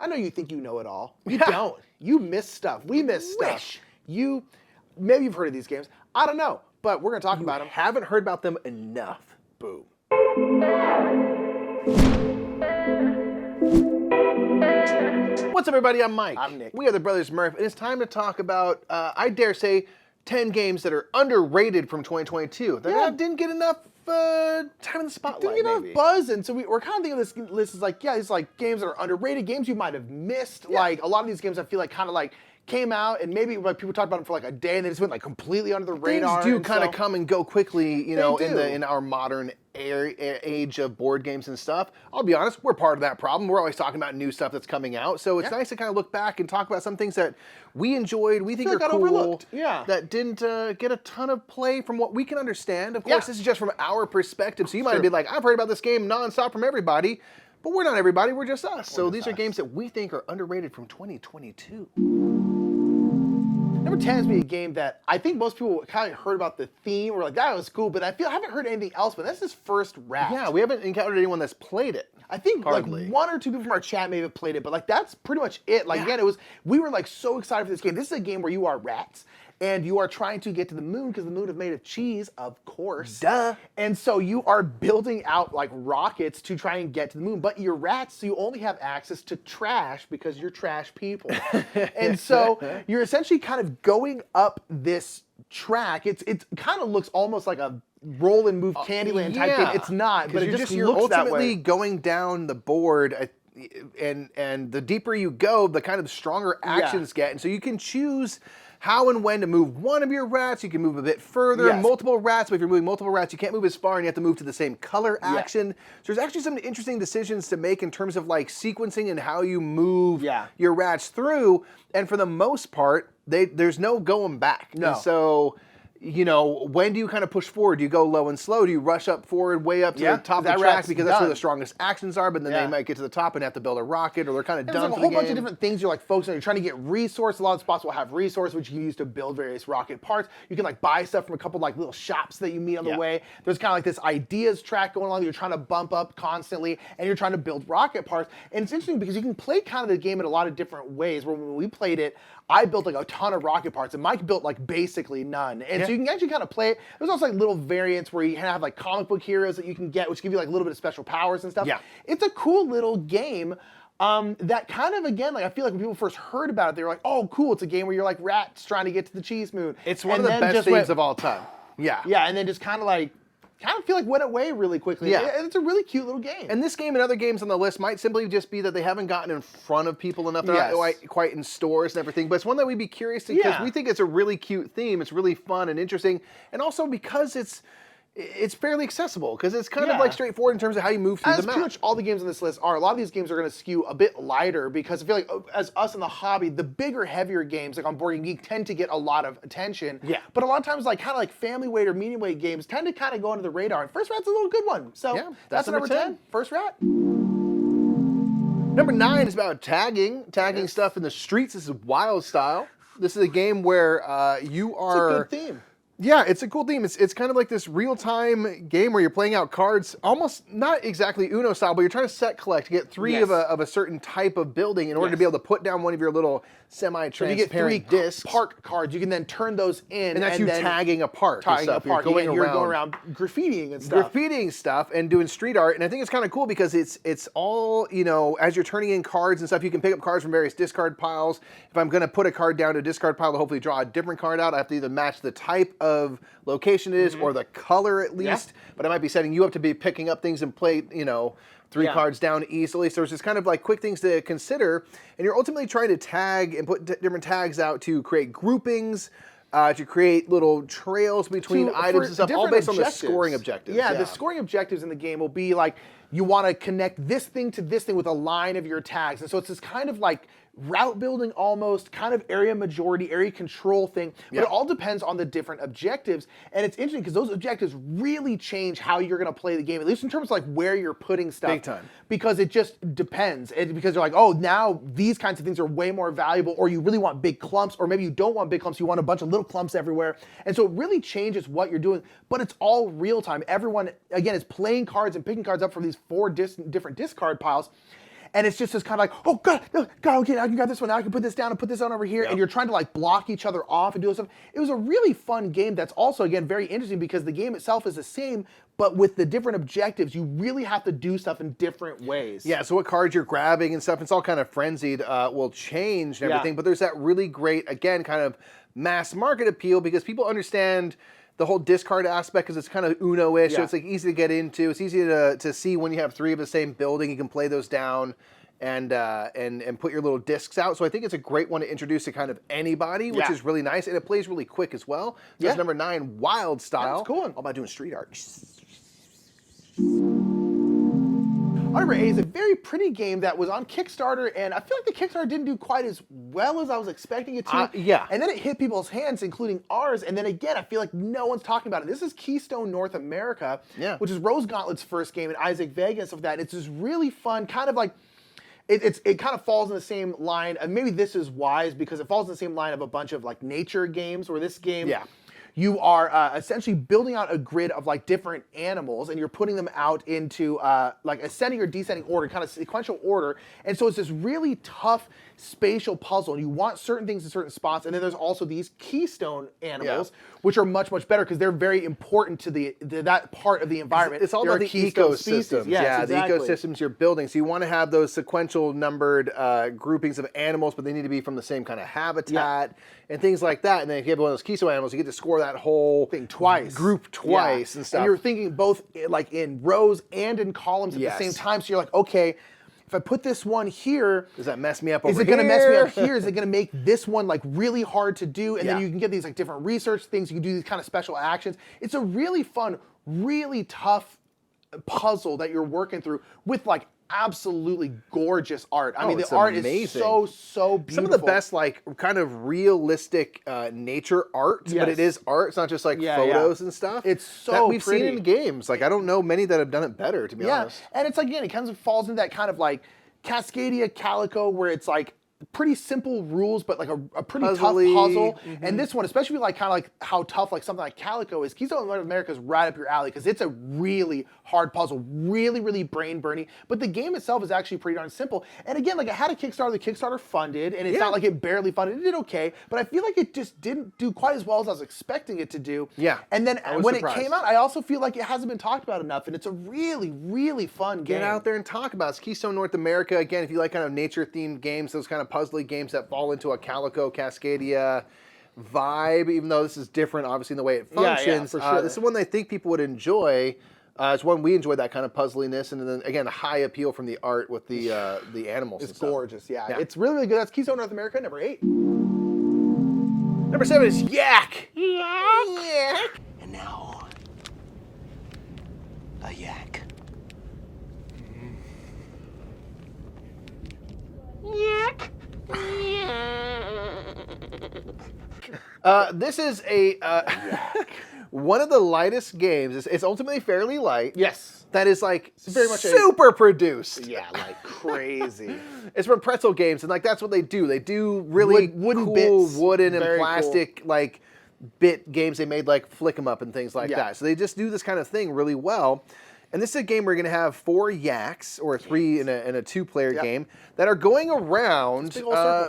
I know you think you know it all. You don't. You miss stuff. We miss stuff. Maybe you've heard of these games. I don't know, but we're going to talk about them. Haven't heard about them enough. Boom. What's up, everybody? I'm Mike. I'm Nick. We are the Brothers Murph, and it's time to talk about, I dare say, 10 games that are underrated from 2022. That didn't get enough time in the spotlight. Didn't get enough buzz, and so we're kind of thinking of this list as like, these like games that are underrated, games you might have missed. Yeah. Like a lot of these games, I feel like kind of like came out and maybe like people talked about them for like a day and they just went like completely under the radar. Things do kind of come and go quickly, you know, in our modern age of board games and stuff. I'll be honest, we're part of that problem. We're always talking about new stuff that's coming out, so it's nice to kind of look back and talk about some things that we enjoyed, we think are cool, overlooked. That didn't get a ton of play from what we can understand. Of course, this is just from our perspective, so you might be like, I've heard about this game nonstop from everybody, but we're not everybody, we're just us. So these are games that we think are underrated from 2022. Number 10 is a game that I think most people kind of heard about the theme, or like, that was cool, but I haven't heard anything else, but that's his first Rat. Yeah, we haven't encountered anyone that's played it. I think like one or two people from our chat may have played it, but like that's pretty much it. Like again, we were like so excited for this game. This is a game where you are rats and you are trying to get to the moon because the moon is made of cheese, of course. Duh. And so you are building out like rockets to try and get to the moon, but you're rats, so you only have access to trash because you're trash people. And so you're essentially kind of going up this track. It kind of looks almost like a roll and move Candyland type game. It's not, but you're ultimately going down the board, and the deeper you go, the kind of stronger actions get. And so you can choose how and when to move one of your rats. You can move a bit further, multiple rats, but if you're moving multiple rats, you can't move as far and you have to move to the same color action. So there's actually some interesting decisions to make in terms of like sequencing and how you move your rats through. And for the most part, there's no going back. No. And so, you know, when do you kind of push forward? Do you go low and slow? Do you rush up forward, way up to the top of the track because that's where the strongest actions are, but then they might get to the top and have to build a rocket, or they're kind of done for the game. There's a whole bunch of different things you're like focusing on. You're trying to get resource. A lot of spots will have resource, which you can use to build various rocket parts. You can like buy stuff from a couple like little shops that you meet on the way. There's kind of like this ideas track going along that you're trying to bump up constantly, and you're trying to build rocket parts. And it's interesting because you can play kind of the game in a lot of different ways. Where when we played it, I built like a ton of rocket parts, and Mike built like basically none. And so you can actually kind of play it. There's also like little variants where you have like comic book heroes that you can get, which give you like a little bit of special powers and stuff. Yeah. It's a cool little game that kind of, again, like I feel like when people first heard about it, they were like, oh, cool, it's a game where you're like rats trying to get to the cheese moon. It's one of the best things of all time. Yeah. Yeah, and then just kind of feel like went away really quickly. Yeah. It's a really cute little game. And this game and other games on the list might simply just be that they haven't gotten in front of people enough. They're not quite in stores and everything. But it's one that we'd be curious to, because we think it's a really cute theme. It's really fun and interesting. And also because it's fairly accessible, because it's kind of like straightforward in terms of how you move through the map. Pretty much all the games on this list are. A lot of these games are going to skew a bit lighter, because I feel like as us in the hobby, the bigger, heavier games like on Board Game Geek tend to get a lot of attention. Yeah. But a lot of times, like kind of like family weight or medium weight games tend to kind of go under the radar. And First Rat's a little good one. So that's number 10. First Rat. Number 9 is about tagging stuff in the streets. This is Wildstyle. This is a game where you are. It's a good theme. Yeah, it's a cool theme. It's kind of like this real-time game where you're playing out cards, almost not exactly Uno style, but you're trying to set collect to get 3 of a certain type of building in order to be able to put down one of your little semi-transparent discs. Park cards. You can then turn those in, and that's you tagging a park. You're going around graffitiing and stuff. Graffitiing stuff and doing street art, and I think it's kind of cool because it's all, you know, as you're turning in cards and stuff, you can pick up cards from various discard piles. If I'm going to put a card down to a discard pile to hopefully draw a different card out, I have to either match the type of location it is or the color at least, but I might be setting you up to be picking up things and play, you know, 3 cards down easily. So it's just kind of like quick things to consider, and you're ultimately trying to tag and put different tags out to create groupings, to create little trails between items and stuff, all based on the scoring objectives. Yeah, the scoring objectives in the game will be like, you want to connect this thing to this thing with a line of your tags. And so it's this kind of like route building almost, kind of area majority, area control thing. But it all depends on the different objectives. And it's interesting because those objectives really change how you're going to play the game, at least in terms of like where you're putting stuff. Big time. Because it just depends. Because you're like, oh, now these kinds of things are way more valuable, or you really want big clumps, or maybe you don't want big clumps, you want a bunch of little clumps everywhere. And so it really changes what you're doing, but it's all real time. Everyone, again, is playing cards and picking cards up from these 4 different discard piles. And it's just this kind of like, oh God, no, God, okay, I can grab this one, now I can put this down and put this on over here, and you're trying to like block each other off and do stuff. It was a really fun game that's also, again, very interesting because the game itself is the same, but with the different objectives, you really have to do stuff in different ways. Yeah, so what cards you're grabbing and stuff, it's all kind of frenzied, will change and everything, but there's that really great, again, kind of mass market appeal because people understand the whole discard aspect because it's kind of Uno-ish, so it's like easy to get into. It's easy to see when you have 3 of the same building. You can play those down and put your little discs out. So I think it's a great one to introduce to kind of anybody, which is really nice, and it plays really quick as well. So that's number 9, Wildstyle. That's cool. All about doing street art. Number 8 is a very pretty game that was on Kickstarter, and I feel like the Kickstarter didn't do quite as well as I was expecting it to. And then it hit people's hands, including ours, and then again, I feel like no one's talking about it. This is Keystone North America, which is Rose Gauntlet's first game, and Isaac Vega and stuff like that. It's just really fun, kind of like, it kind of falls in the same line, and maybe this is wise because it falls in the same line of a bunch of like nature games, where this game, you are essentially building out a grid of like different animals, and you're putting them out into like ascending or descending order, kind of sequential order. And so it's this really tough spatial puzzle, and you want certain things in certain spots. And then there's also these keystone animals, which are much, much better because they're very important to that part of the environment. It's all about the ecosystems. The ecosystems you're building. So you want to have those sequential numbered groupings of animals, but they need to be from the same kind of habitat and things like that. And then if you have one of those keystone animals, you get to score that whole thing twice, group twice and stuff. And you're thinking both like in rows and in columns at the same time. So you're like, okay, if I put this one here, does that mess me up over here? Is it going to mess me up here? Is it going to make this one like really hard to do? And then you can get these like different research things. You can do these kind of special actions. It's a really fun, really tough puzzle that you're working through with like absolutely gorgeous art. I mean, the art is so beautiful. Some of the best, like, kind of realistic nature art, but it is art. It's not just like photos and stuff. It's so that we've pretty. seen in games. Like, I don't know many that have done it better, to be honest. And it's like, again, it kind of falls into that kind of like Cascadia Calico, where it's like pretty simple rules, but like a pretty tough puzzle. And this one, especially like kind of like how tough like something like Calico is, Keystone North America is right up your alley because it's a really hard puzzle, really brain burning. But the game itself is actually pretty darn simple. And again, like I had a Kickstarter, the Kickstarter funded, and it's not like it barely funded. It did okay, but I feel like it just didn't do quite as well as I was expecting it to do. And then when it came out, I also feel like it hasn't been talked about enough, and it's a really fun game. Get out there and talk about it. It's Keystone North America. Again, if you like kind of nature-themed games, those kind of puzzly games that fall into a Calico, Cascadia vibe, even though this is different, obviously, in the way it functions. For sure. This is one I think people would enjoy. It's one we enjoy, that kind of puzzliness, and then, again, the high appeal from the art with the animals. It's gorgeous, It's really good. That's Keystone North America, number 8. Number 7 is Yak. Yak. And now, a yak. Yak. This is a one of the lightest games. It's ultimately fairly light. Yes. That is like very much super produced. Yeah, like crazy. It's from Pretzel Games, and like that's what they do. They do really wooden cool bits, wooden and plastic like bit games. They made like Flick 'em Up and things like that. So they just do this kind of thing really well. And this is a game where you're going to have 4 yaks, or 3 in a 2-player game, that are going around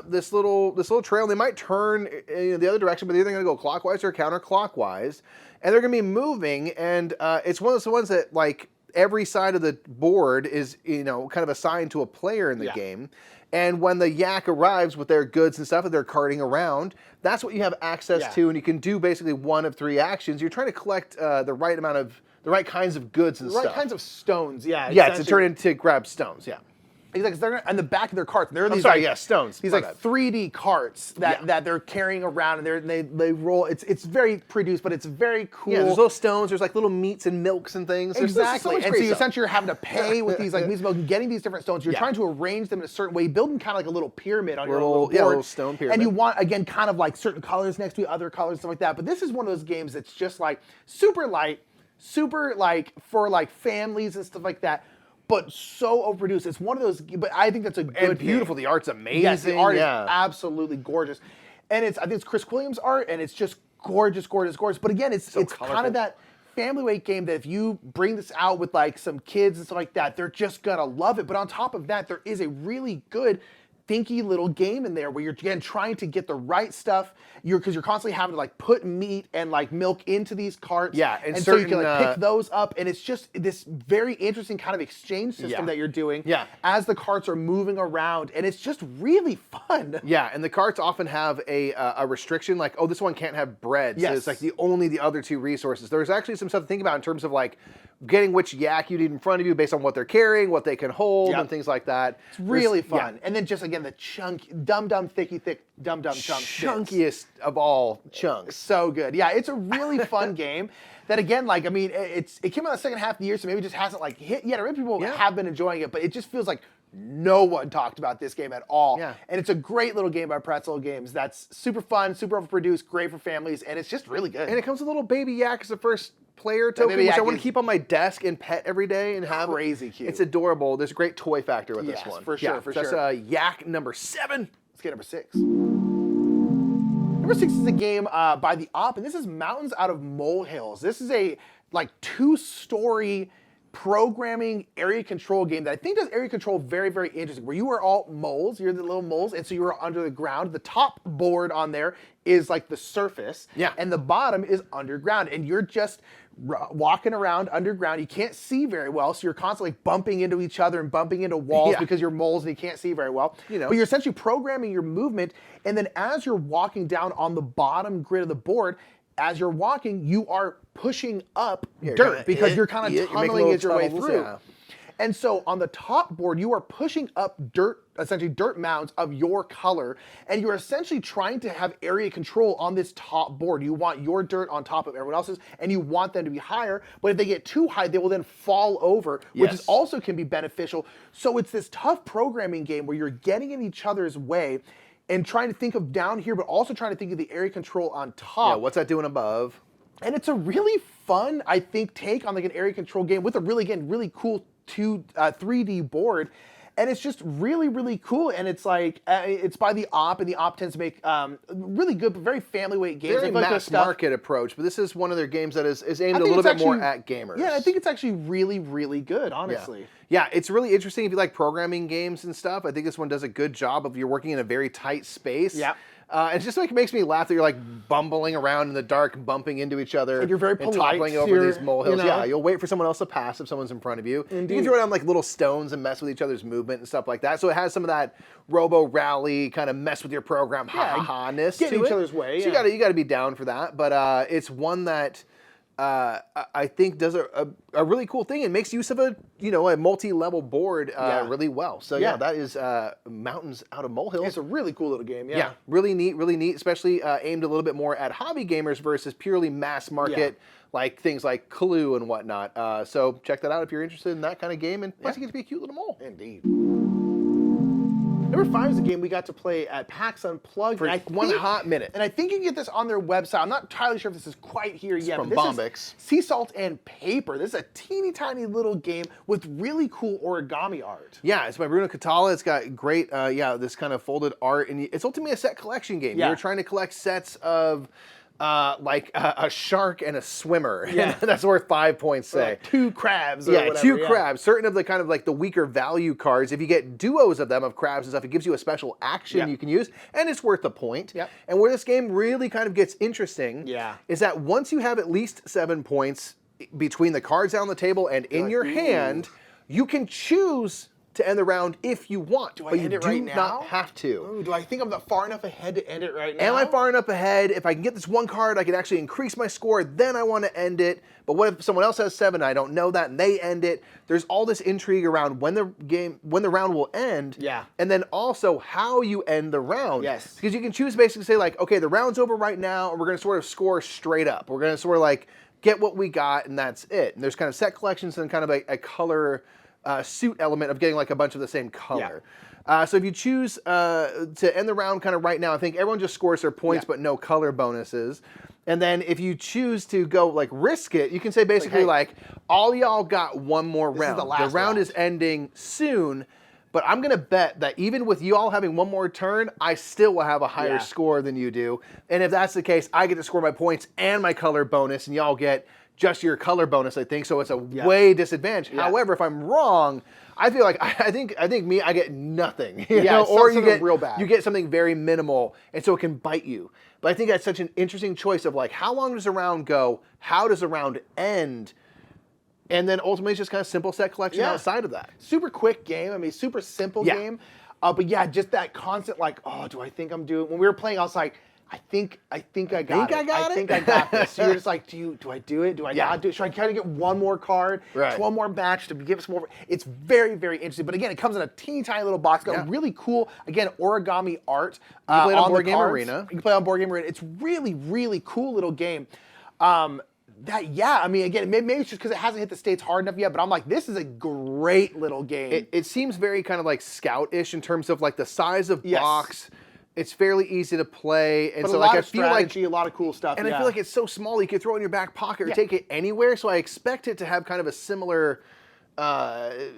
this little trail. They might turn in the other direction, but they're either going to go clockwise or counterclockwise. And they're going to be moving, and it's one of those ones that, like, every side of the board is, kind of assigned to a player in the game. And when the yak arrives with their goods and stuff that they're carting around, that's what you have access to, and you can do basically one of 3 actions. You're trying to collect the right kinds of goods and stuff. The right kinds of stones, to grab stones, Exactly, they're on the back of their carts. There are these stones. These like 3D carts that they're carrying around, and they roll. It's very produced, but it's very cool. Yeah, there's little stones. There's like little meats and milks and things. Exactly, and so you essentially are having to pay with these like meats and milk and getting these different stones. You're trying to arrange them in a certain way. You build them kind of like a little pyramid on your little board. Little stone pyramid. And you want, again, kind of like certain colors next to other colors, stuff like that. But this is one of those games that's just like super light, super like for like families and stuff like that. But so overproduced. It's one of those, but I think that's a good and beautiful. thing. The art's amazing. Yes, the art is absolutely gorgeous. And I think it's Chris Williams' art, and it's just gorgeous. But again, it's kind of that family weight game that if you bring this out with like some kids and stuff like that, they're just gonna love it. But on top of that, there is a really good thinky little game in there where you're again trying to get the right stuff. Because you're constantly having to like put meat and like milk into these carts. Yeah, and so you can like pick those up, and it's just this very interesting kind of exchange system that you're doing. Yeah. As the carts are moving around, and it's just really fun. Yeah, and the carts often have a restriction, like, oh, this one can't have bread. So it's like only the other two resources. There's actually some stuff to think about in terms of like getting which yak you need in front of you based on what they're carrying, what they can hold, and things like that. It's really fun. And then just again the dumb thick dumb chunks. Chunkiest of all chunks. So good. Yeah, it's a really fun game. That again, like I mean, it came out the second half of the year, so maybe it just hasn't like hit yet. I mean, people have been enjoying it, but it just feels like no one talked about this game at all. Yeah. And it's a great little game by Pretzel Games that's super fun, super overproduced, great for families, and it's just really good. And it comes with a little baby yak as a first player token, which I want to keep on my desk and pet every day and have. Crazy cute. It's adorable. There's a great toy factor with this one. For sure, for sure. That's yak number 7. Let's get number 6. Number 6 is a game by the Op, and this is Mountains Out of Molehills. This is a like 2-story programming area control game that I think does area control very, very interesting, where you are all moles, you're the little moles, and so you are under the ground. The top board on there is like the surface, and the bottom is underground, and you're just walking around underground. You can't see very well, so you're constantly bumping into each other and bumping into walls because you're moles and you can't see very well. But you're essentially programming your movement, and then as you're walking down on the bottom grid of the board, as you're walking, you are pushing up dirt because you're kind of tunneling your way through. And so on the top board, you are pushing up dirt, essentially dirt mounds of your color, and you're essentially trying to have area control on this top board. You want your dirt on top of everyone else's, and you want them to be higher, but if they get too high, they will then fall over, which is also can be beneficial. So it's this tough programming game where you're getting in each other's way, and trying to think of down here, but also trying to think of the area control on top. Yeah, what's that doing above? And it's a really fun, I think, take on like an area control game with a really, again, really cool 3D board. And it's just really, really cool. And it's like, it's by the Op, and the Op tends to make really good, but very family weight games. Very mass market approach, but this is one of their games that is aimed a little bit more at gamers. Yeah, I think it's actually really, really good, honestly. Yeah, it's really interesting if you like programming games and stuff. I think this one does a good job of you're working in a very tight space. Yeah. It's just like it makes me laugh that you're like bumbling around in the dark, bumping into each other. And you're very polite. And toppling over these molehills. You know? Yeah, you'll wait for someone else to pass if someone's in front of you. Indeed. You can throw down like little stones and mess with each other's movement and stuff like that. So it has some of that Robo Rally kind of mess with your program ha-ha-ness to it. Get in each other's way. So you got to be down for that. But it's one that I think does a really cool thing and makes use of a multi-level board really well. So that is Mountains Out of Molehills. It's a really cool little game. Yeah, really neat, especially aimed a little bit more at hobby gamers versus purely mass market, like things like Clue and whatnot. So check that out if you're interested in that kind of game, and plus you get to be a cute little mole. Indeed. Number 5 is a game we got to play at PAX Unplugged. For one hot minute. And I think you can get this on their website. I'm not entirely sure if this is quite here yet. From but this Bombix. is Sea Salt and Paper. This is a teeny tiny little game with really cool origami art. Yeah, it's by Bruno Catala. It's got great, this kind of folded art. And it's ultimately a set collection game. Yeah. You're trying to collect sets of like a shark and a swimmer. Yeah. That's worth 5 points, say. Like 2 crabs or whatever. 2 crabs. Certain of the kind of like the weaker value cards, if you get duos of them, of crabs and stuff, it gives you a special action you can use, and it's worth a point. Yep. And where this game really kind of gets interesting is that once you have at least 7 points between the cards on the table and in your hand, you can choose to end the round if you want. Do I end it right now? But you do not have to. Ooh, do I think I'm not far enough ahead to end it right now? Am I far enough ahead? If I can get this one card, I can actually increase my score, then I want to end it. But what if someone else has 7, I don't know that, and they end it? There's all this intrigue around when the round will end. Yeah. And then also how you end the round. Yes. Because you can choose basically say like, okay, the round's over right now, and we're going to sort of score straight up. We're going to sort of like get what we got, and that's it. And there's kind of set collections and kind of a color suit element of getting like a bunch of the same color. So if you choose to end the round kind of right now, I think everyone just scores their points but no color bonuses. And then if you choose to go like risk it, you can say basically like all y'all got one more round. The round is ending soon, but I'm going to bet that even with you all having one more turn, I still will have a higher score than you do. And if that's the case, I get to score my points and my color bonus, and y'all get just your color bonus, I think. So it's a way disadvantage. Yeah. However, if I'm wrong, I feel like I think I get nothing. You Yeah, know? it's Or you something get real bad. You get something very minimal, and so it can bite you. But I think that's such an interesting choice of like, how long does a round go? How does a round end? And then ultimately, it's just kind of simple set collection outside of that. Super quick game. I mean, super simple game. But yeah, just that constant like, oh, do I think I'm doing? When we were playing, I was like, I think I got it. I think I got this. So you're just like, do I do it? Do I not do it? Should I kind of get one more card, one more match to give us more? It's very, very interesting. But again, it comes in a teeny tiny little box. Got really cool, again, origami art. You can play it on Board the Game cards. Arena. You can play on Board Game Arena. It's really, really cool little game. I mean, again, maybe it's just because it hasn't hit the States hard enough yet, but I'm like, this is a great little game. It seems very kind of like Scout-ish in terms of like the size of box. It's fairly easy to play, and but so a like lot I of feel like strategy, a lot of cool stuff. And I feel like it's so small you can throw it in your back pocket or take it anywhere. So I expect it to have kind of a similar, rise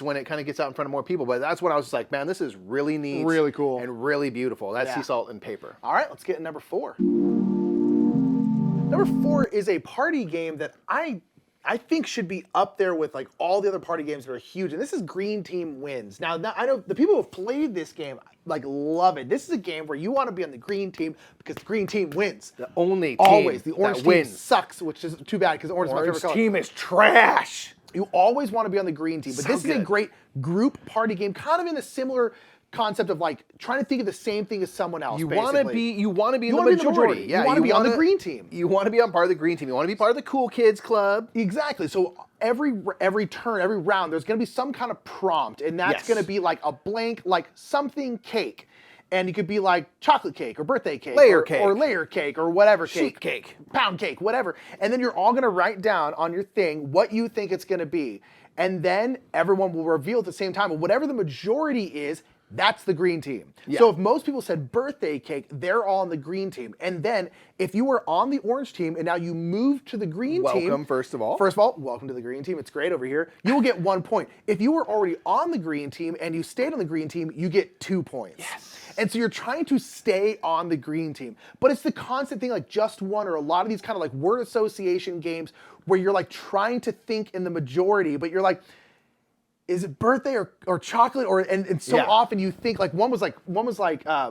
when it kind of gets out in front of more people. But that's what I was just like, man, this is really neat, really cool, and really beautiful. That's Sea Salt and Paper. All right, let's get to number 4. Number 4 is a party game that I think should be up there with like all the other party games that are huge, and this is Green Team Wins. Now I know the people who have played this game like love it. This is a game where you want to be on the green team because the green team wins. The only team always the orange that team wins sucks, which is too bad because orange is my favorite color. team is trash. You always want to be on the green team, but this is a great group party game, kind of in a similar concept of like trying to think of the same thing as someone else. You want to be in the wanna be majority. Yeah, you want to be on the green team. You want to be on part of the green team. You want to be part of the cool kids club. Exactly. So every turn, every round, there's going to be some kind of prompt, and that's going to be like a blank, like something cake. And it could be like chocolate cake or birthday cake, layer cake or whatever sheep cake, pound cake, whatever. And then you're all going to write down on your thing what you think it's going to be. And then everyone will reveal at the same time. But whatever the majority is, that's the green team. Yeah. So if most people said birthday cake, they're all on the green team. And then if you were on the orange team and now you move to the green team. Welcome, first of all. Welcome to the green team. It's great over here. You will get 1 point. If you were already on the green team and you stayed on the green team, you get 2 points. Yes. And so you're trying to stay on the green team. But it's the constant thing like Just One or a lot of these kind of like word association games where you're like trying to think in the majority, but you're like, is it birthday or chocolate and so often you think like one was like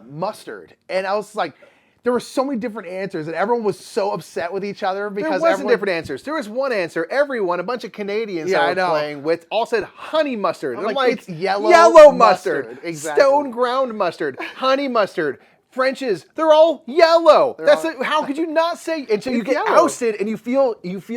mustard, and I was like, there were so many different answers and everyone was so upset with each other because there wasn't different answers. There was one answer. Everyone, a bunch of Canadians that were playing with, all said honey mustard. And I'm like, it's yellow mustard, exactly. Stone ground mustard, honey mustard. French's, they're all yellow. How could you not say? And so you get ousted, and you feel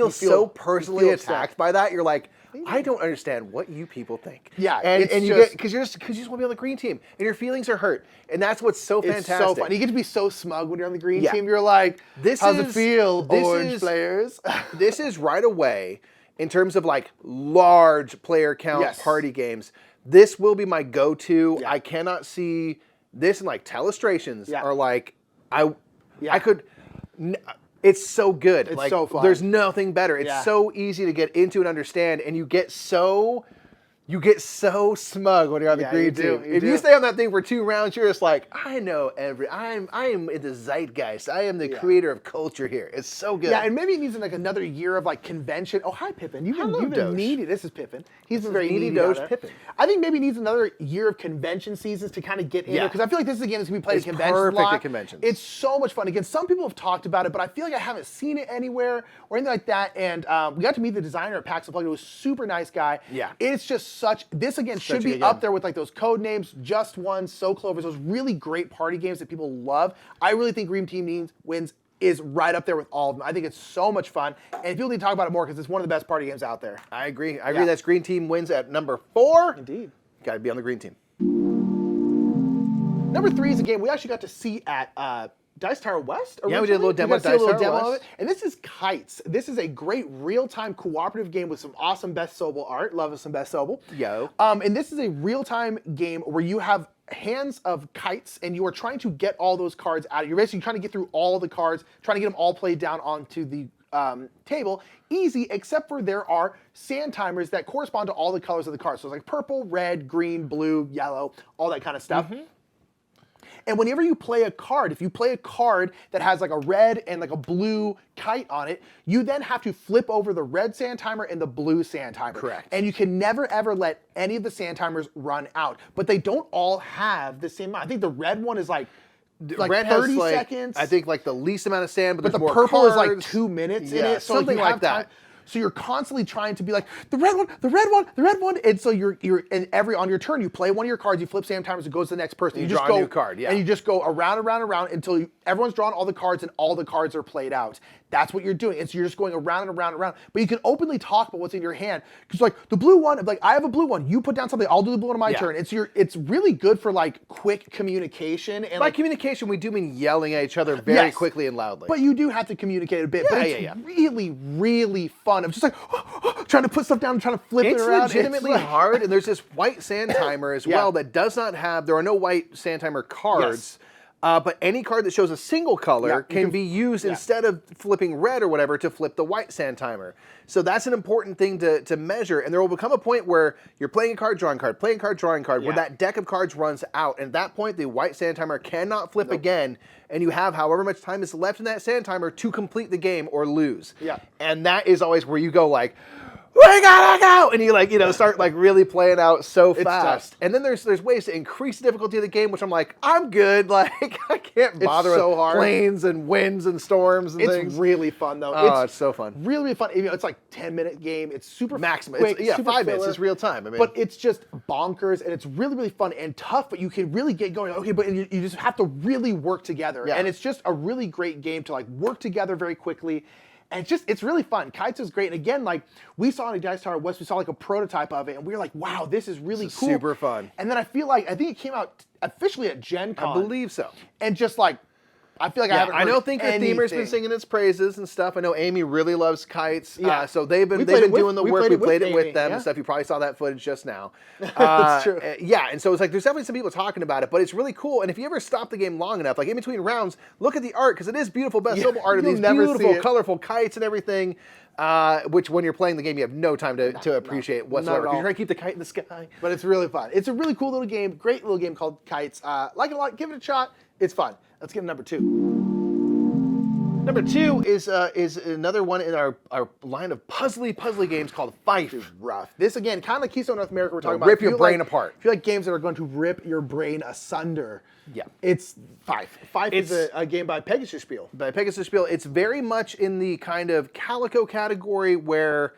so personally attacked by that. You're like, I don't understand what you people think. Yeah, and you just want to be on the green team, and your feelings are hurt, and that's what's so fantastic. It's so fun. You get to be so smug when you're on the green team. You're like, how's it feel, orange players? This is right away in terms of like large player count party games. This will be my go-to. I cannot see. This and like Telestrations are like, I could, it's so good. It's like, so fun. There's nothing better. It's so easy to get into and understand, and you get so smug when you're on the green team. If you stay on that thing for 2 rounds, you're just like, I know I am in the zeitgeist. I am the creator of culture here. It's so good. Yeah, and maybe it needs like another year of like convention. Oh, hi Pippin. You've been needy. This is Pippin. He's been very needy. Doge Pippin. I think maybe it needs another year of convention seasons to kind of get in there, because I feel like this is a game that's gonna be played at conventions a lot. Perfect at conventions. It's so much fun. Again, some people have talked about it, but I feel like I haven't seen it anywhere or anything like that. And we got to meet the designer at PAX Unplugged. It was a super nice guy. Yeah. It's just this again should be up there with like those code names, Just One, So Clovers, those really great party games that people love. I really think Green Team Wins is right up there with all of them. I think it's so much fun, and people need to talk about it more because it's one of the best party games out there. I agree. That's Green Team Wins at number 4. Indeed. Got to be on the green team. Number 3 is a game we actually got to see at Dice Tower West. Yeah, we did a little demo at Dice Tower West. And this is Kites. This is a great real-time cooperative game with some awesome Best Sobel art. Love us some Best Sobel. Yo. And this is a real-time game where you have hands of kites and you are trying to get all those cards out. You're basically trying to get through all the cards, trying to get them all played down onto the table. Easy, except for there are sand timers that correspond to all the colors of the cards. So it's like purple, red, green, blue, yellow, all that kind of stuff. And whenever you play a card, if you play a card that has like a red and like a blue kite on it, you then have to flip over the red sand timer and the blue sand timer. Correct. And you can never ever let any of the sand timers run out. But they don't all have the same amount. I think the red one is like red 30 has, like, seconds. I think like the least amount of sand, but But there's the more purple is like cards. 2 minutes in Yeah, it. So something you like have that. time. So you're constantly trying to be like, the red one, the red one, the red one. And so you're and on your turn, you play one of your cards, you flip sand timers, it goes to the next person. You just draw go a new card, yeah. And you just go around and around and around until everyone's drawn all the cards and all the cards are played out. That's what you're doing. And so you're just going around and around and around. But you can openly talk about what's in your hand. Because like the blue one, like I have a blue one. You put down something, I'll do the blue one on my turn. It's really good for like quick communication. And By like, communication, we do mean yelling at each other very Yes. quickly and loudly. But you do have to communicate a bit. Yeah, but it's yeah. really, really fun. I'm just like trying to put stuff down, trying to flip It's it around. legitimately It's like- hard, and there's this white sand timer as Yeah. well that does not have. There are no white sand timer cards, but any card that shows a single color Yeah, you can can- be used instead of flipping red or whatever to flip the white sand timer. So that's an important thing to measure, and there will become a point where you're playing a card, drawing card, playing card, drawing card, where Yeah. that deck of cards runs out, and at that point the white sand timer cannot flip again, and you have however much time is left in that sand timer to complete the game or lose. Yeah. And that is always where you go like, we gotta go, and you like start like really playing out so fast. tough. And then there's ways to increase the difficulty of the game, which I'm like, I'm good. Like I can't bother so with hard. planes and winds and storms and It's things. really fun though. Oh, it's so fun. Really, really fun. It's like 10-minute game. It's super Maximum. quick. It's, super 5 minutes filler. is real time. I mean, But it's just bonkers, and it's really, really fun and tough, but you can really get going. Okay, but you just have to really work together. Yeah. And it's just a really great game to like work together very quickly. And it's really fun. Kites is great. And again, like we saw in a Dice Tower West, we saw like a prototype of it, and we were like, wow, this is really cool. super fun. And then I think it came out officially at Gen Con. I believe so. And just like, I feel like I haven't I know heard Think Your Themer's been anything. singing its praises and stuff. I know Amy really loves kites. Yeah. So they've been We played it with- doing the we work. played We it with played it with Amy, them yeah. and stuff. You probably saw that footage just now. That's true. Yeah, and so it's like there's definitely some people talking about it, but it's really cool. And if you ever stop the game long enough, like in between rounds, look at the art because it is beautiful, bestable art of you'll these never see beautiful, it. colorful kites and everything. Which when you're playing the game, you have no time to appreciate whatsoever. not at Because all. you're trying to keep the kite in the sky. But it's really fun. It's a really cool little game. Great little game called Kites. Like it a lot. Give it a shot. It's fun. Let's get to number 2. Number 2 is another one in our line of puzzly games called Fife. Rough. This again, kind of like Keystone North America. We're talking about. Rip If you your brain like- apart. If you like games that are going to rip your brain asunder. Yeah. It's Fife. Fife is It's- a game by Pegasus Spiel. By Pegasus Spiel, it's very much in the kind of calico category where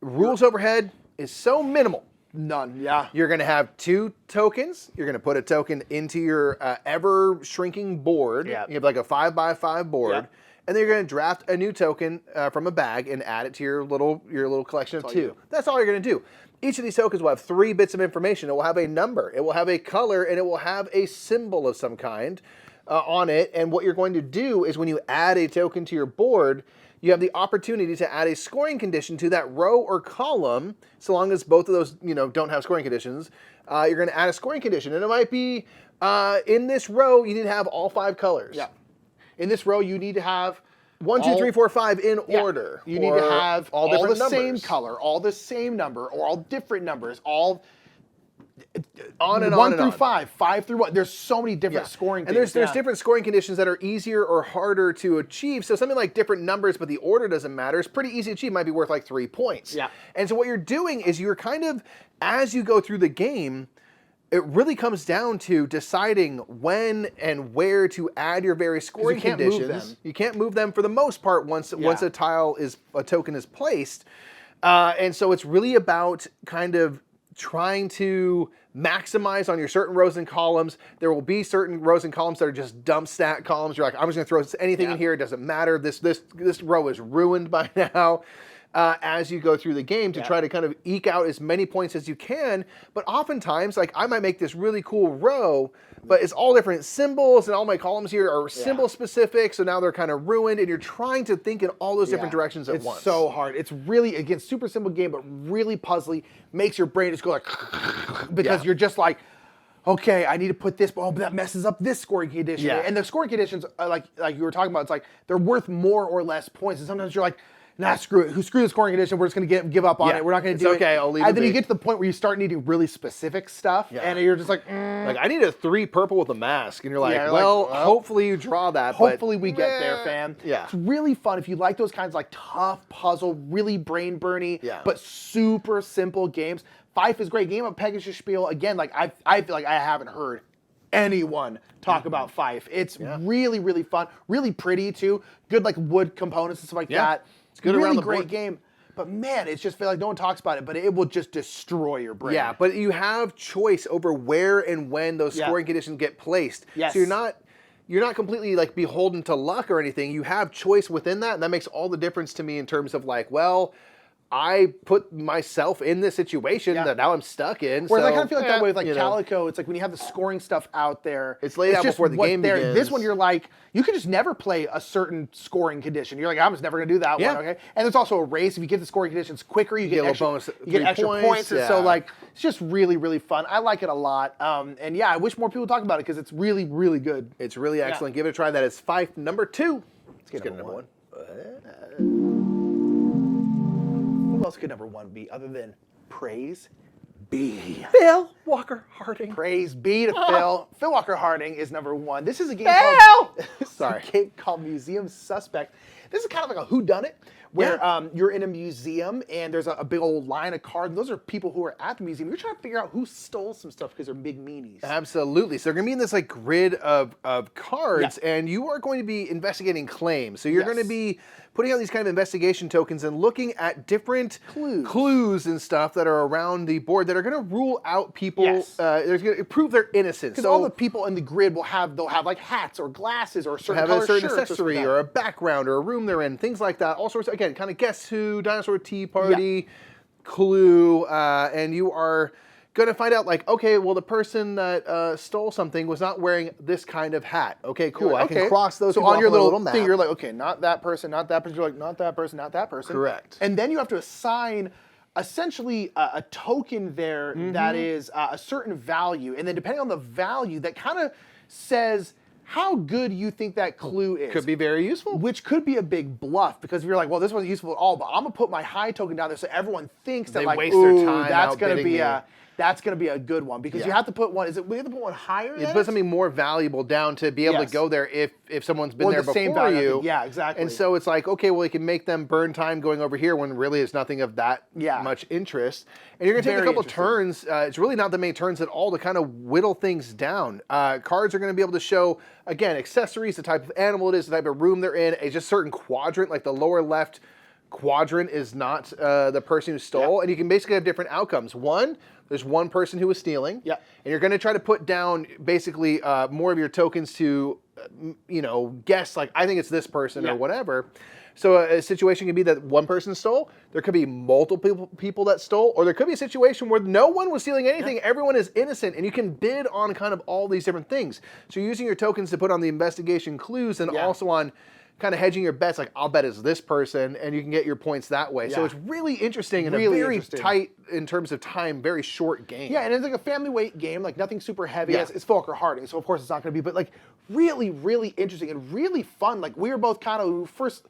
rules overhead is so minimal. None. Yeah. You're going to have 2 tokens. You're going to put a token into your ever shrinking board. Yeah. You have like a 5x5 board. Yeah. And then you're going to draft a new token from a bag and add it to your little collection of all you 2. do. That's all you're going to do. Each of these tokens will have 3 bits of information. It will have a number, it will have a color, and it will have a symbol of some kind on it. And what you're going to do is when you add a token to your board, you have the opportunity to add a scoring condition to that row or column, so long as both of those don't have scoring conditions. You're going to add a scoring condition, and it might be in this row you need to have all 5 colors. Yeah. In this row, you need to have 1, 2, 3, 4, 5 in Yeah. order. You need to or have all different the same numbers. color, all the same number, or all different numbers, all On and 1 on through and on. 5, 5 through 1. There's so many different scoring And there's things. Yeah. different scoring conditions that are easier or harder to achieve. So something like different numbers, but the order doesn't matter. It's pretty easy to achieve. Might be worth like 3 points. Yeah. And so what you're doing is you're kind of, as you go through the game, it really comes down to deciding when and where to add your various scoring can't move conditions. them. You can't move them for the most part once a token is placed. And so it's really about kind of trying to maximize on your certain rows and columns. There will be certain rows and columns that are just dump stat columns. You're like, I'm just gonna throw anything in here. It doesn't matter. This row is ruined by now. As you go through the game to try to kind of eke out as many points as you can. But oftentimes, like I might make this really cool row, but it's all different symbols and all my columns here are symbol specific. So now they're kind of ruined and you're trying to think in all those different directions at once. It's so hard. It's really, again, super simple game, but really puzzly. Makes your brain just go like, because you're just like, okay, I need to put this, but that messes up this scoring condition. Yeah. And the scoring conditions, like you were talking about, it's like they're worth more or less points. And sometimes you're like, nah, screw it. Screw the scoring condition. We're just going to give up on Yeah, it. We're not going to it's do okay, it. I'll leave and it then you be. get to the point where you start needing really specific stuff, and you're just like, Like, I need a 3 purple with a mask. And you're like, Yeah, you're well, like, well, hopefully you draw that. hopefully but, we get there, fam. Yeah. It's really fun if you like those kinds of like tough puzzle, really brain burny, but super simple games. Fife is great. Game of Pegasus Spiel, again, like I feel like I haven't heard anyone talk about Fife. It's really, really fun, really pretty too. Good like wood components and stuff like that. It's good really around the great board. game. But man, it's just feel like no one talks about it, but it will just destroy your brain. Yeah, but you have choice over where and when those scoring conditions get placed. Yes. So you're not completely like beholden to luck or anything. You have choice within that, and that makes all the difference to me in terms of like, well, I put myself in this situation that now I'm stuck in. Whereas so, I kind of feel like that way with like you know. Calico. It's like when you have the scoring stuff out there. It's laid out just before the what's game there. begins. This one you're like, you could just never play a certain scoring condition. You're like, I'm just never going to do that one, okay? And there's also a race. If you get the scoring conditions quicker, you get a extra, bonus, you get 3 extra points. And so like, it's just really, really fun. I like it a lot. And yeah, I wish more people talk about it because it's really, really good. It's really excellent. Give it a try. That is Fife number 2. Let's get number number 1. What else could number 1 be other than Praise Be? Phil Walker Harding. Praise be to Phil. Phil Walker Harding is number 1. This is a game called Museum Suspect. This is kind of like a whodunit where you're in a museum and there's a big old line of cards. And those are people who are at the museum. You're trying to figure out who stole some stuff because they're big meanies. Absolutely. So they're going to be in this like grid of cards, and you are going to be investigating claims. So you're going to be putting out these kind of investigation tokens and looking at different clues and stuff that are around the board that are going to rule out people. They're going to prove their innocence. Because all the people in the grid will have like hats or glasses or certain have color a certain shirts accessory or a background or a room they're in, things like that. All sorts of, again, kind of Guess Who, Dinosaur Tea Party, Clue, and you are going to find out like, okay, well, the person that stole something was not wearing this kind of hat. Okay, cool. Like, I can cross those so on your little map. thing, you're like, okay, not that person, not that person. You're like, not that person, not that person. Correct. And then you have to assign essentially a token there that is a certain value. And then depending on the value, that kind of says how good you think that clue is. Could be very useful. Which could be a big bluff because if you're like, well, this wasn't useful at all, but I'm going to put my high token down there so everyone thinks that They like, waste their ooh, time that's going to outbidding be you. that's going to be a good one because you have to put one. We have to put one higher? You put something more valuable down to be able to go there if someone's been Or there the before same value, you. Yeah, exactly. And so it's like, okay, well, you can make them burn time going over here when really it's nothing of that much interest. And you're going to take a couple turns. It's really not that many turns at all to kind of whittle things down. Cards are going to be able to show, again, accessories, the type of animal it is, the type of room they're in, a just certain quadrant, like the lower left quadrant is not the person who stole. And you can basically have different outcomes. One, there's one person who was stealing. And you're going to try to put down basically more of your tokens to, guess, like, I think it's this person or whatever. So a situation could be that one person stole. There could be multiple people that stole. Or there could be a situation where no one was stealing anything. Everyone is innocent. And you can bid on kind of all these different things. So you're using your tokens to put on the investigation clues and also on kind of hedging your bets, like I'll bet it's this person, and you can get your points that way. So it's really interesting and Really a very interesting. tight, in terms of time, very short game. Yeah, and it's like a family weight game, like nothing super heavy. It's Volker Harding, so of course it's not going to be, but like really, really interesting and really fun. Like we were both kind of first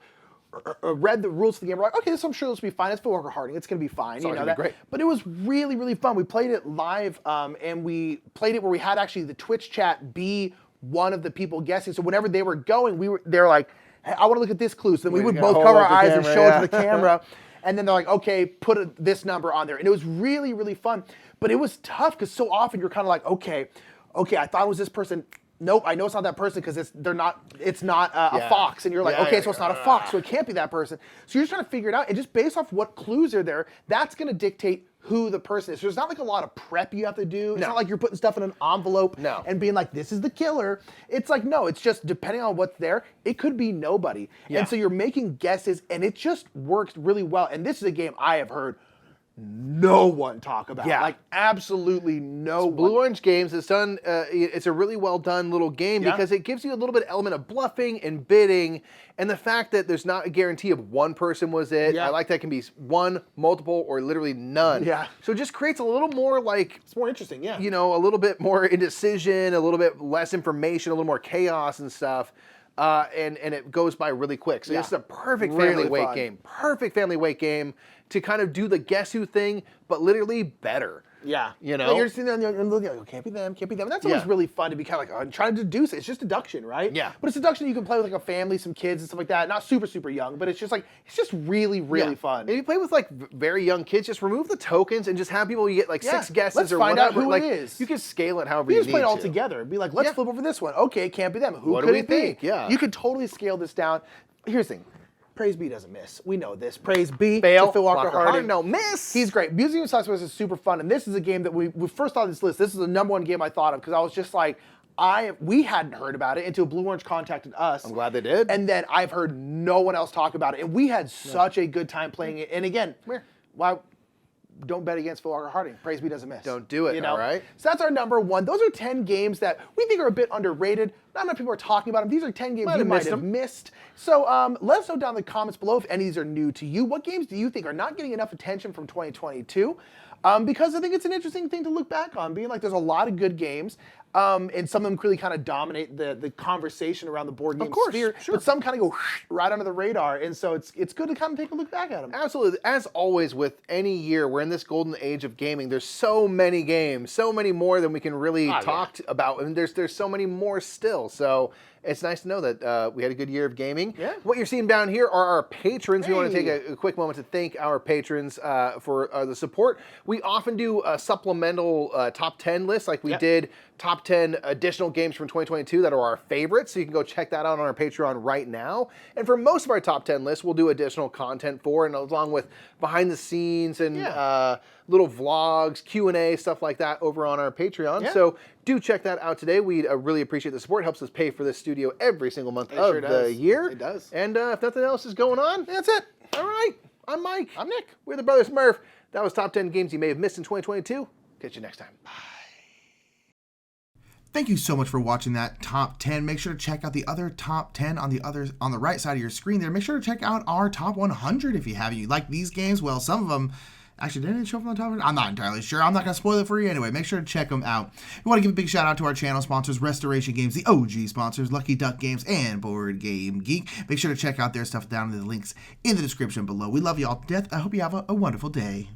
read the rules of the game. We're like, okay, I'm sure this will be fine. It's Volker Harding. It's going to be fine. It's gonna be great. But it was really, really fun. We played it live, and we played it where we had actually the Twitch chat be one of the people guessing. So whenever they were going, they're like, hey, I want to look at this clue. So then we would both cover our eyes and show it to the camera. And then they're like, okay, put this number on there. And it was really, really fun. But it was tough because so often you're kind of like, okay, I thought it was this person. Nope, I know it's not that person because it's not a fox. And you're like, okay, so it's not a fox, so it can't be that person. So you're just trying to figure it out. And just based off what clues are there, that's going to dictate who the person is. So there's not like a lot of prep you have to do. It's not like you're putting stuff in an envelope and being like, this is the killer. It's like, no, it's just depending on what's there, it could be nobody. And so you're making guesses and it just works really well. And this is a game I have heard no one talk about. Like absolutely no one. Blue Orange Games has done, it's a really well done little game because it gives you a little bit of element of bluffing and bidding and the fact that there's not a guarantee of one person was it. I like that it can be one, multiple, or literally none. So it just creates a little more like... It's more interesting, a little bit more indecision, a little bit less information, a little more chaos and stuff. and it goes by really quick. So Yeah. this is a perfect Really family weight fun. game. Perfect family weight game to kind of do the guess who thing, but literally better. Yeah. You know? Like you're sitting there and looking like, oh, can't be them, can't be them. And that's always Yeah. really fun to be kind of like, trying to deduce it. It's just deduction, right? Yeah. But it's deduction you can play with like a family, some kids and stuff like that. Not super, super young, but it's just like, it's just really, really Yeah. fun. And if you play with like very young kids, just remove the tokens and just have people, you get like Yeah. 6 guesses Let's or find out whatever. who it like, is. You can scale it however You you just need play it all to. together and be like, let's Yeah. flip over this one. Okay, can't be them. Who What do could we it be? think? Yeah. You could totally scale this down. Here's the thing. Praise be doesn't miss. We know this. Praise be Fail. to Phil Walker Harding. No miss. He's great. Museum of Suspense is super fun, and this is a game that we first thought of this list. This is the #1 game I thought of because I was just like, we hadn't heard about it until Blue Orange contacted us. I'm glad they did. And then I've heard no one else talk about it, and we had such a good time playing it. And again, why? Don't bet against Phil Walker Harding. Praise be doesn't miss. Don't do it, You know? all right? So that's our #1. Those are 10 games that we think are a bit underrated. Not enough people are talking about them. These are 10 games you might have missed. So let us know down in the comments below if any of these are new to you. What games do you think are not getting enough attention from 2022? Because I think it's an interesting thing to look back on, being like there's a lot of good games. And some of them really kind of dominate the conversation around the board game sphere. Sure. But some kind of go right under the radar. And so it's good to kind of take a look back at them. Absolutely. As always, with any year, we're in this golden age of gaming. There's so many games, so many more than we can really talk about. And there's so many more still. So it's nice to know that we had a good year of gaming. Yeah. What you're seeing down here are our patrons. We want to take a quick moment to thank our patrons for the support. We often do a supplemental top 10 list, like we did top 10 additional games from 2022 that are our favorites. So you can go check that out on our Patreon right now. And for most of our top 10 lists, we'll do additional content for, and along with behind the scenes and little vlogs, Q&A, stuff like that over on our Patreon. Yeah. So do check that out today. We really appreciate the support. It helps us pay for this studio every single month of sure the does. year. It does. And if nothing else is going on, That's it. all right. I'm Mike. I'm Nick. We're the Brothers Smurf. That was top 10 games you may have missed in 2022. Catch you next time. Bye. Thank you so much for watching that top 10. Make sure to check out the other top 10 on the right side of your screen there. Make sure to check out our top 100 if you haven't. You like these games? Well, some of them actually didn't show up on the top 100. I'm not entirely sure. I'm not going to spoil it for you anyway. Make sure to check them out. We want to give a big shout out to our channel sponsors, Restoration Games, the OG sponsors, Lucky Duck Games, and Board Game Geek. Make sure to check out their stuff down in the links in the description below. We love you all to death. I hope you have a wonderful day.